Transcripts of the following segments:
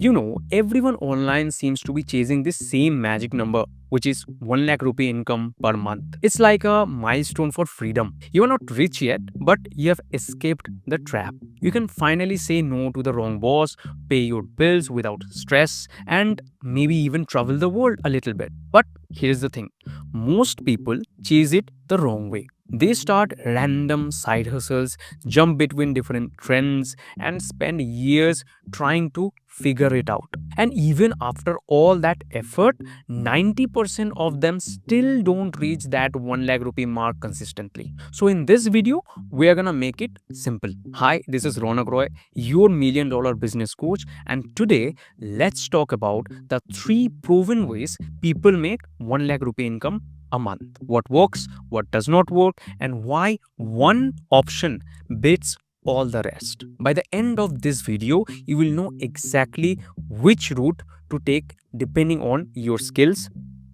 Everyone online seems to be chasing this same magic number, which is 1 lakh rupee income per month. It's like a milestone for freedom. You are not rich yet, but you have escaped the trap. You can finally say no to the wrong boss, pay your bills without stress, and maybe even travel the world a little bit. But here's the thing, most people chase it the wrong way. They start random side hustles, jump between different trends, and spend years trying to figure it out. And even after all that effort, 90% of them still don't reach that 1 lakh rupee mark consistently. So, in this video, we are gonna make it simple. Hi, this is Ronak Roy, your $1 million business coach, and today let's talk about the three proven ways people make 1 lakh rupee income a month. What works, what does not work, and why one option beats all the rest. By the end of this video, you will know exactly which route to take depending on your skills,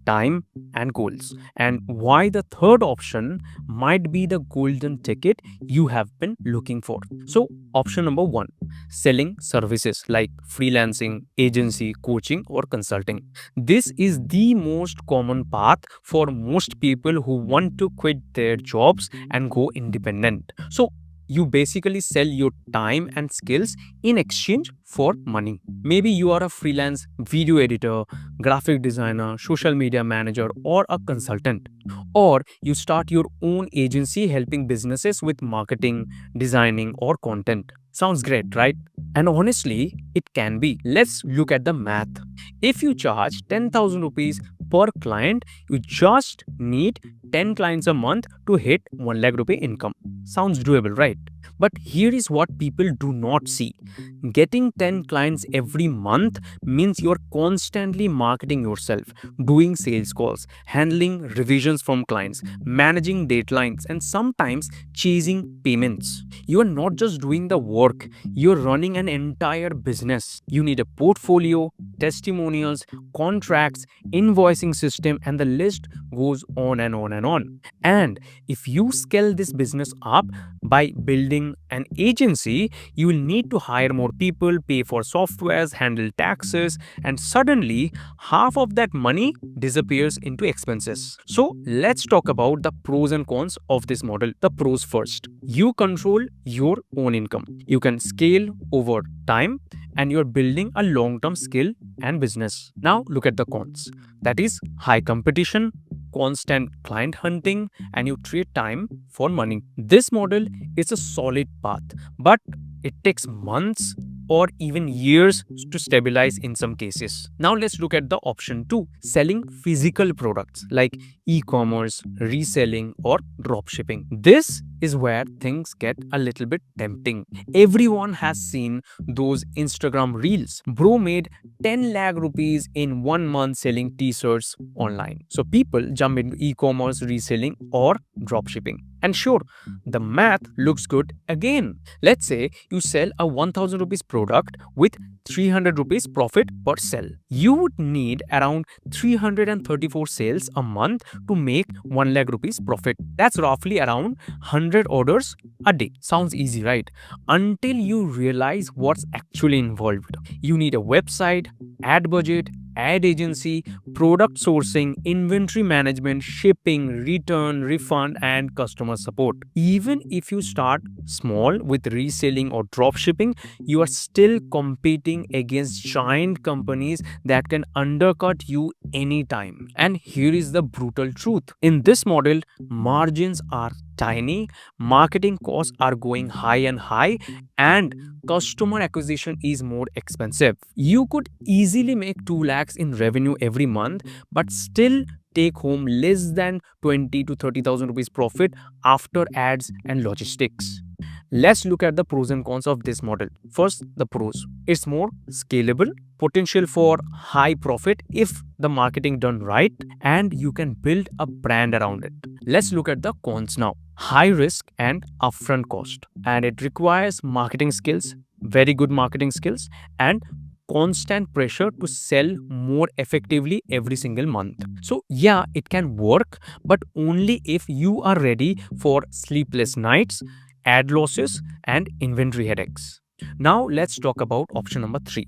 time, and goals, and why the third option might be the golden ticket you have been looking for. So, option number one, selling services like freelancing, agency, coaching, or consulting. This is the most common path for most people who want to quit their jobs and go independent. So, you basically sell your time and skills in exchange for money. Maybe you are a freelance video editor, graphic designer, social media manager, or a consultant. Or you start your own agency helping businesses with marketing, designing, or content. Sounds great, right? And honestly, it can be. Let's look at the math. If you charge 10,000 rupees per client, you just need 10 clients a month to hit 1 lakh rupee income. Sounds doable, right? But here is what people do not see. Getting 10 clients every month means you're constantly marketing yourself, doing sales calls, handling revisions from clients, managing deadlines, and sometimes chasing payments. You are not just doing the work, you're running an entire business. You need a portfolio, testimonials, contracts, invoicing system, and the list goes on and on and on. And if you scale this business up by building an agency, you will need to hire more people, pay for softwares, handle taxes, and suddenly half of that money disappears into expenses. So let's talk about the pros and cons of this model. The pros first. You control your own income. You can scale over time and you're building a long-term skill and business. Now look at the cons. That is high competition, constant client hunting, and you trade time for money. This model is a solid path, but it takes months or even years to stabilize in some cases. Now let's look at the option 2, selling physical products like e-commerce, reselling, or dropshipping. This is where things get a little bit tempting. Everyone has seen those Instagram reels. Bro made 10 lakh rupees in 1 month selling t-shirts online. So people jump into e-commerce, reselling, or dropshipping. And sure, the math looks good again. Let's say you sell a 1000 rupees product with 300 rupees profit per sell. You would need around 334 sales a month to make 1 lakh rupees profit. That's roughly around 100 orders a day. Sounds easy, right? Until you realize what's actually involved. You need a website, ad budget, ad agency, product sourcing, inventory management, shipping, return, refund, and customer support. Even if you start small with reselling or drop shipping, you are still competing against giant companies that can undercut you anytime. And here is the brutal truth. In this model, margins are tiny, marketing costs are going high and high, and customer acquisition is more expensive. You could easily make 2 lakhs in revenue every month, but still take home less than 20 to 30,000 rupees profit after ads and logistics. Let's look at the pros and cons of this model. First, the pros. It's more scalable, potential for high profit if the marketing done right, and you can build a brand around it. Let's look at the cons now. High risk and upfront cost, and it requires marketing skills, very good marketing skills, and constant pressure to sell more effectively every single month. So, yeah, it can work, but only if you are ready for sleepless nights, ad losses, and inventory headaches. Now, let's talk about option number 3,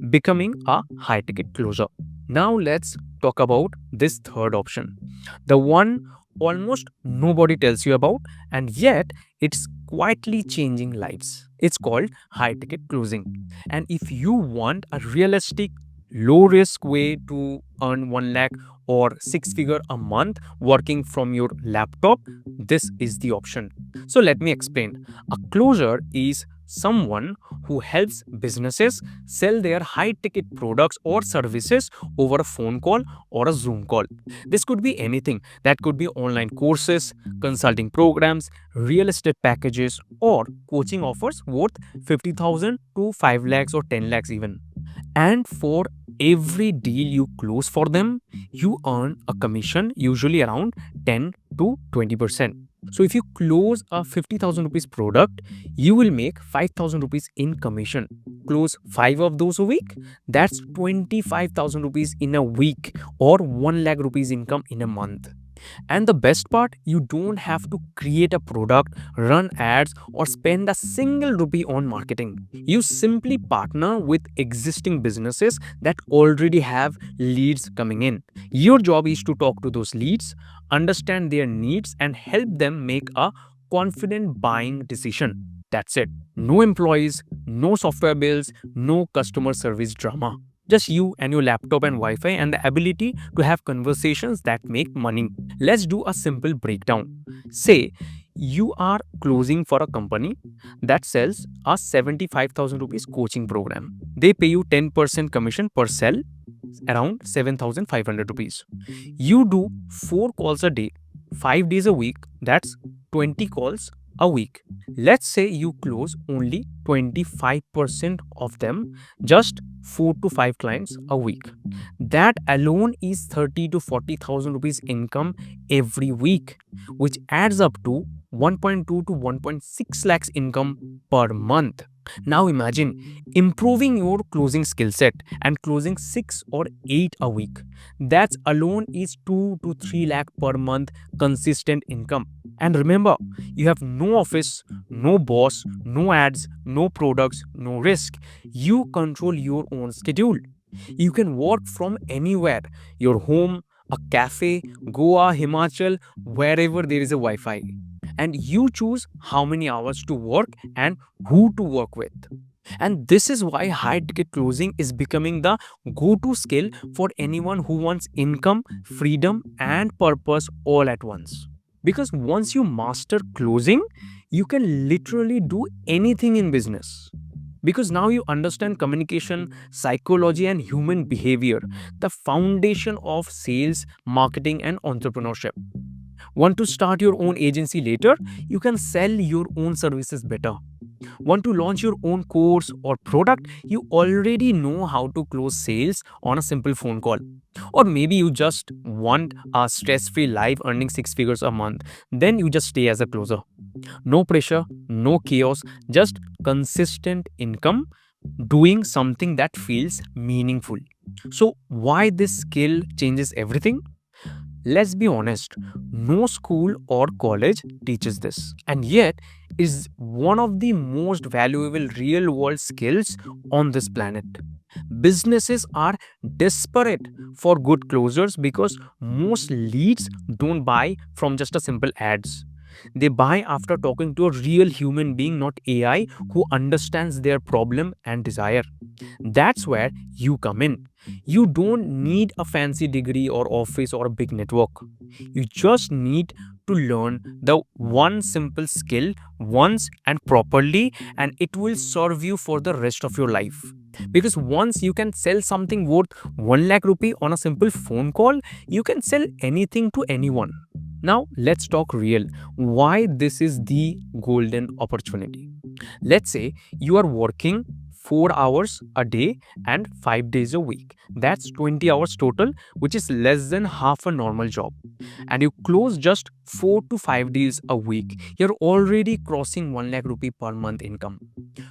becoming a high ticket closer. Now let's talk about this third option, the one almost nobody tells you about, and yet it's quietly changing lives. It's called high ticket closing. And if you want a realistic, low risk way to earn 1 lakh or 6 figure a month working from your laptop, this is the option. So let me explain. A closer is someone who helps businesses sell their high ticket products or services over a phone call or a Zoom call. This could be anything. That could be online courses, consulting programs, real estate packages, or coaching offers worth 50,000 to 5 lakhs or 10 lakhs even. And for every deal you close for them, you earn a commission, usually around 10 to 20%. So if you close a 50,000 rupees product, you will make 5,000 rupees in commission. Close 5 of those a week, that's 25,000 rupees in a week or 1 lakh rupees income in a month. And the best part, you don't have to create a product, run ads, or spend a single rupee on marketing. You simply partner with existing businesses that already have leads coming in. Your job is to talk to those leads, understand their needs, and help them make a confident buying decision. That's it. No employees, no software bills, no customer service drama. Just you and your laptop and Wi Fi and the ability to have conversations that make money. Let's do a simple breakdown. Say you are closing for a company that sells a 75,000 rupees coaching program. They pay you 10% commission per sell, around 7,500 rupees. You do 4 calls a day, 5 days a week, that's 20 calls a week. Let's say you close only 25% of them, just 4 to 5 clients a week. That alone is 30 to 40,000 rupees income every week, which adds up to 1.2 to 1.6 lakhs income per month. Now imagine improving your closing skill set and closing 6 or 8 a week. That alone is 2 to 3 lakh per month consistent income. And remember, you have no office, no boss, no ads, no products, no risk. You control your own schedule. You can work from anywhere, your home, a cafe, Goa, Himachal, wherever there is a Wi Fi. And you choose how many hours to work and who to work with. And this is why high ticket closing is becoming the go to skill for anyone who wants income, freedom, and purpose all at once. Because once you master closing, you can literally do anything in business. Because now you understand communication, psychology, and human behavior, the foundation of sales, marketing, and entrepreneurship. Want to start your own agency later? You can sell your own services better. Want to launch your own course or product? You already know how to close sales on a simple phone call. Or maybe you just want a stress free life earning 6 figures a month. Then you just stay as a closer. No pressure, no chaos, just consistent income doing something that feels meaningful. So, why this skill changes everything? Let's be honest, no school or college teaches this, and yet is one of the most valuable real world skills on this planet. Businesses are desperate for good closers because most leads don't buy from just a simple ads. They buy after talking to a real human being, not AI, who understands their problem and desire. That's where you come in. You don't need a fancy degree or office or a big network. You just need to learn the one simple skill once and properly, and it will serve you for the rest of your life. Because once you can sell something worth 1 lakh rupee on a simple phone call, you can sell anything to anyone. Now, let's talk real. Why this is the golden opportunity. Let's say you are working 4 hours a day and 5 days a week. That's 20 hours total, which is less than half a normal job. And you close just 4 to 5 deals a week. You're already crossing 1 lakh rupee per month income.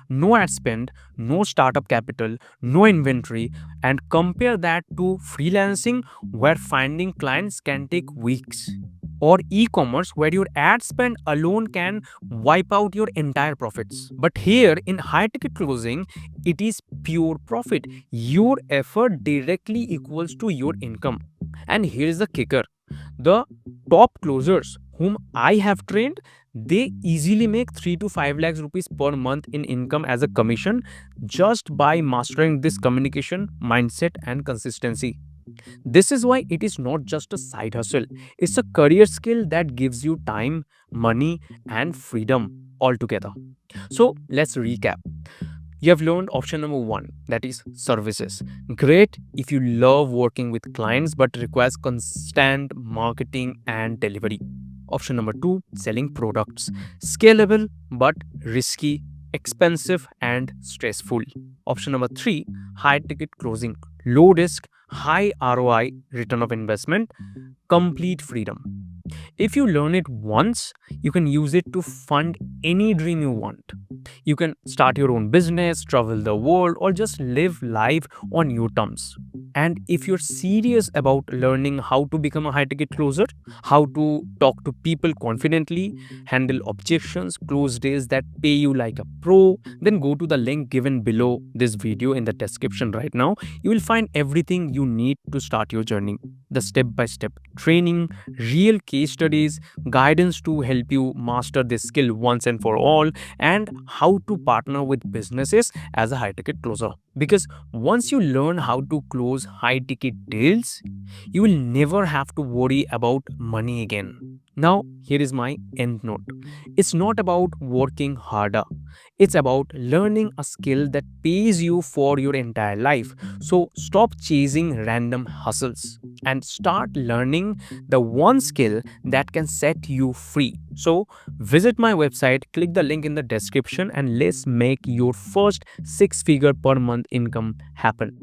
No ad spend, no startup capital, no inventory, and compare that to freelancing where finding clients can take weeks. or e-commerce where your ad spend alone can wipe out your entire profits. But here in high ticket closing, it is pure profit. Your effort directly equals to your income. And here's the kicker. The top closers whom I have trained, they easily make 3 to 5 lakhs rupees per month in income as a commission just by mastering this communication mindset and consistency. This is why it is not just a side hustle. It's a career skill that gives you time, money, and freedom altogether. So let's recap. You have learned option number one, that is services. Great if you love working with clients but requires constant marketing and delivery. Option number two, selling products. Scalable but risky, expensive, and stressful. Option number three, high ticket closing. Low risk, high ROI, return of investment, complete freedom. If you learn it once, you can use it to fund any dream you want. You can start your own business, travel the world, or just live life on your terms. And if you're serious about learning how to become a high ticket closer, how to talk to people confidently, handle objections, close deals that pay you like a pro, then go to the link given below this video in the description right now. You will find everything you need to start your journey. The step by step training, real case studies, guidance to help you master this skill once and for all, and how to partner with businesses as a high ticket closer. Because once you learn how to close high ticket deals, you will never have to worry about money again. Now, here is my end note. It's not about working harder, it's about learning a skill that pays you for your entire life. So, stop chasing random hustles and start learning the one skill that can set you free. So, visit my website, click the link in the description, and let's make your first six figure per month income happen.